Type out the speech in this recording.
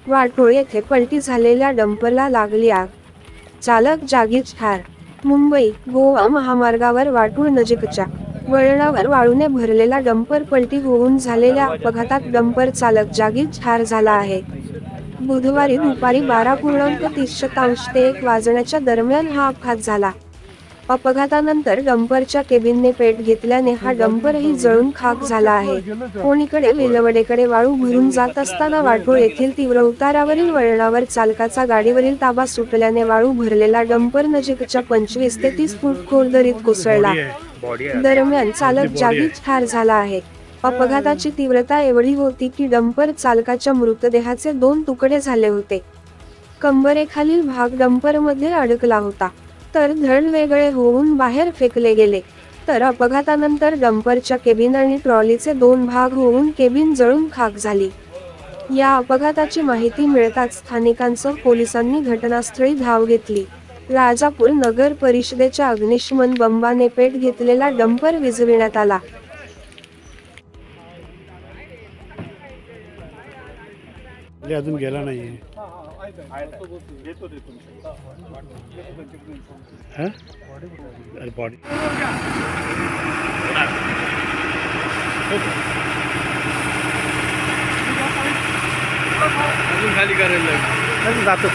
वाटोळ येथे पलटी झालेल्या डंपरला लागली आग, चालक जागीच ठार. मुंबई गोवा महामार्गावर वाटूळ नजीकच्या वळणावर वाळूने भरलेला डंपर पलटी होऊन झालेल्या अपघातात डंपर चालक जागीच ठार झाला आहे. बुधवारी दुपारी 12:30 ते 1 वाजण्याच्या दरम्यान हा अपघात झाला. अपघातानंतर डंपरच्या केबिनने पेट घेतल्याने हा डंपरही जळून खाक झाला आहे. कोणीकडे विलवडेकडे वाळू भरून जात असताना वाटोळ येथील तीव्र उतारावरील वळणावर चालकाचा गाडीवरील ताबा सुटल्याने वाळू भरलेला डंपर नजीकच्या 25 ते 30 फूट खोल दरीत कोसळला. दरम्यान चालक जागीच ठार झाला आहे. अपघाताची तीव्रता एवढी होती की डंपर चालकाच्या मृतदेहाचे 2 तुकडे झाले होते. कंबरेखालील भाग डंपरमध्ये अडकला होता, तर धड वेगळे होऊन बाहेर फेकले गेले. तर अपघातानंतर डंपरच्या केबिन आणि ट्रॉलीचे 2 भाग होऊन केबिन जळून खाक झाली. या अपघाताची माहिती मिळताच स्थानिकांसह पोलिसांनी घटनास्थळी धाव घेतली. राजापूर नगर परिषदेच्या अग्निशमन बंबाने पेट घेतलेला डंपर विझविण्यात आला. अजून गेला नाहीये. बॉडी अजून खाली करायला जातो.